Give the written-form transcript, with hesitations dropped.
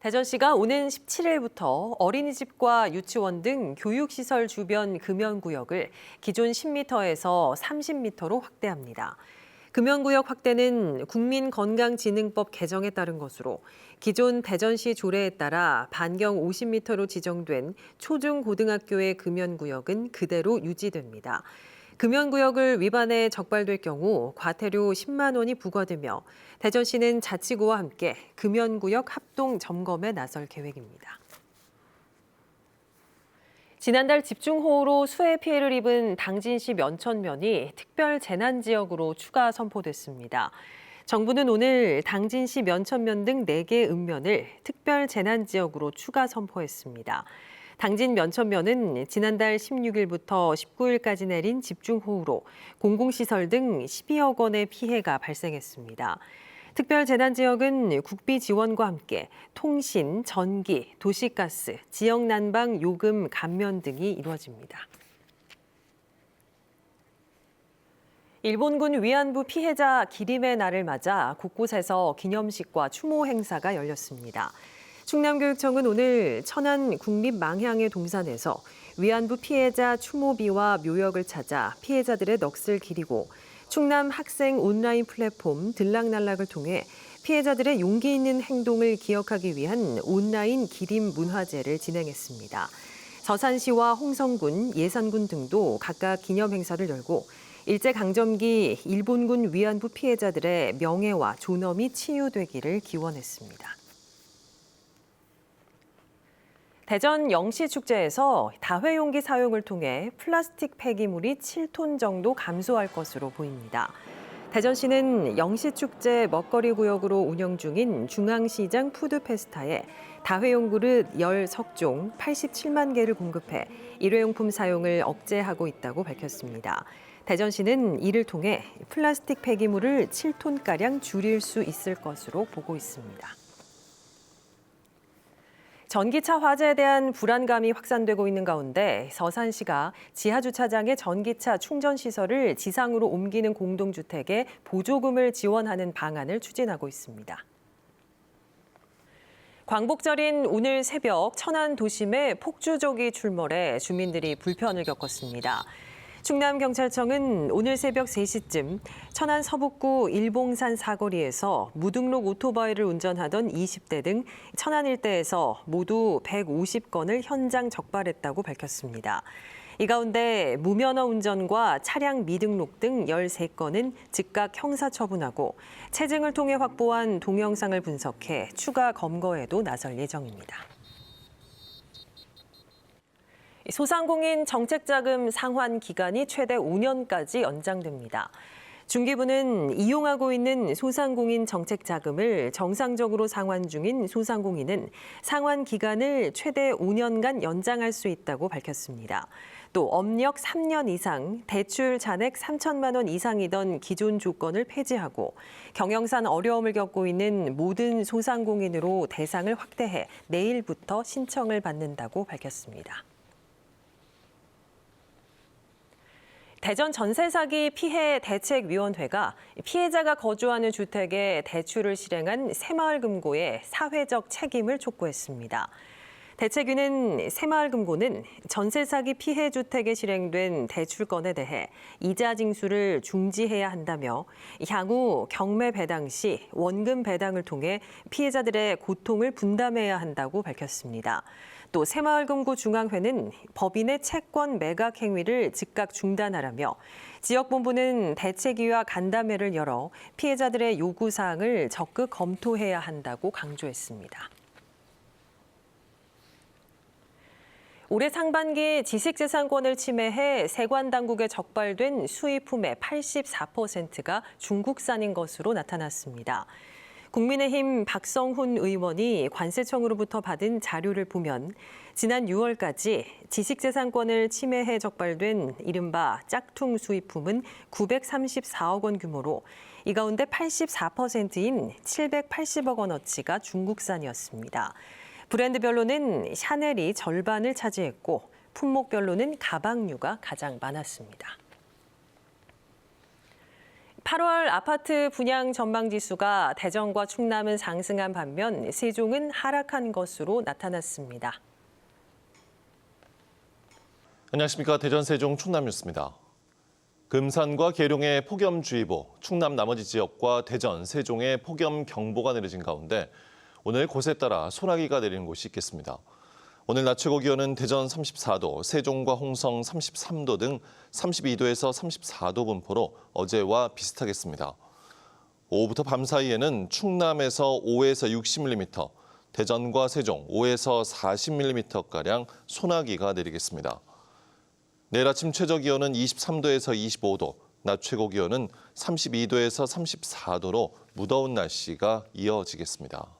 대전시가 오는 17일부터 어린이집과 유치원 등 교육시설 주변 금연구역을 기존 10m에서 30m로 확대합니다. 금연구역 확대는 국민건강진흥법 개정에 따른 것으로 기존 대전시 조례에 따라 반경 50m로 지정된 초중고등학교의 금연구역은 그대로 유지됩니다. 금연구역을 위반해 적발될 경우 과태료 10만 원이 부과되며 대전시는 자치구와 함께 금연구역 합동 점검에 나설 계획입니다. 지난달 집중호우로 수해 피해를 입은 당진시 면천면이 특별 재난지역으로 추가 선포됐습니다. 정부는 오늘 당진시 면천면 등 4개 읍면을 특별 재난지역으로 추가 선포했습니다. 당진 면천면은 지난달 16일부터 19일까지 내린 집중호우로 공공시설 등 12억 원의 피해가 발생했습니다. 특별재난지역은 국비 지원과 함께 통신, 전기, 도시가스, 지역난방, 요금 감면 등이 이루어집니다. 일본군 위안부 피해자 기림의 날을 맞아 곳곳에서 기념식과 추모 행사가 열렸습니다. 충남교육청은 오늘 천안 국립망향의 동산에서 위안부 피해자 추모비와 묘역을 찾아 피해자들의 넋을 기리고 충남 학생 온라인 플랫폼 들락날락을 통해 피해자들의 용기 있는 행동을 기억하기 위한 온라인 기림 문화제를 진행했습니다. 서산시와 홍성군, 예산군 등도 각각 기념 행사를 열고 일제강점기 일본군 위안부 피해자들의 명예와 존엄이 치유되기를 기원했습니다. 대전 영시축제에서 다회용기 사용을 통해 플라스틱 폐기물이 7톤 정도 감소할 것으로 보입니다. 대전시는 영시축제 먹거리 구역으로 운영 중인 중앙시장 푸드페스타에 다회용 그릇 10석종 87만 개를 공급해 일회용품 사용을 억제하고 있다고 밝혔습니다. 대전시는 이를 통해 플라스틱 폐기물을 7톤가량 줄일 수 있을 것으로 보고 있습니다. 전기차 화재에 대한 불안감이 확산되고 있는 가운데 서산시가 지하주차장의 전기차 충전시설을 지상으로 옮기는 공동주택에 보조금을 지원하는 방안을 추진하고 있습니다. 광복절인 오늘 새벽 천안 도심에 폭주족이 출몰해 주민들이 불편을 겪었습니다. 충남경찰청은 오늘 새벽 3시쯤 천안 서북구 일봉산 사거리에서 무등록 오토바이를 운전하던 20대 등 천안 일대에서 모두 150건을 현장 적발했다고 밝혔습니다. 이 가운데 무면허 운전과 차량 미등록 등 13건은 즉각 형사처분하고 체증을 통해 확보한 동영상을 분석해 추가 검거에도 나설 예정입니다. 소상공인 정책자금 상환 기간이 최대 5년까지 연장됩니다. 중기부는 이용하고 있는 소상공인 정책자금을 정상적으로 상환 중인 소상공인은 상환 기간을 최대 5년간 연장할 수 있다고 밝혔습니다. 또 업력 3년 이상, 대출 잔액 3천만 원 이상이던 기존 조건을 폐지하고 경영상 어려움을 겪고 있는 모든 소상공인으로 대상을 확대해 내일부터 신청을 받는다고 밝혔습니다. 대전 전세 사기 피해 대책위원회가 피해자가 거주하는 주택에 대출을 실행한 새마을금고에 사회적 책임을 촉구했습니다. 대책위는 새마을금고는 전세 사기 피해 주택에 실행된 대출건에 대해 이자 징수를 중지해야 한다며 향후 경매 배당 시 원금 배당을 통해 피해자들의 고통을 분담해야 한다고 밝혔습니다. 또 새마을금고 중앙회는 법인의 채권 매각 행위를 즉각 중단하라며 지역본부는 대책위와 간담회를 열어 피해자들의 요구사항을 적극 검토해야 한다고 강조했습니다. 올해 상반기 지식재산권을 침해해 세관 당국에 적발된 수입품의 84%가 중국산인 것으로 나타났습니다. 국민의힘 박성훈 의원이 관세청으로부터 받은 자료를 보면 지난 6월까지 지식재산권을 침해해 적발된 이른바 짝퉁 수입품은 934억 원 규모로 이 가운데 84%인 780억 원어치가 중국산이었습니다. 브랜드별로는 샤넬이 절반을 차지했고 품목별로는 가방류가 가장 많았습니다. 8월 아파트 분양 전망 지수가 대전과 충남은 상승한 반면 세종은 하락한 것으로 나타났습니다. 안녕하십니까. 대전, 세종, 충남 뉴스입니다. 금산과 계룡의 폭염주의보, 충남 나머지 지역과 대전, 세종의 폭염경보가 내려진 가운데 오늘 곳에 따라 소나기가 내리는 곳이 있겠습니다. 오늘 낮 최고 기온은 대전 34도, 세종과 홍성 33도 등 32도에서 34도 분포로 어제와 비슷하겠습니다. 오후부터 밤 사이에는 충남에서 5에서 60mm, 대전과 세종 5에서 40mm가량 소나기가 내리겠습니다. 내일 아침 최저 기온은 23도에서 25도, 낮 최고 기온은 32도에서 34도로 무더운 날씨가 이어지겠습니다.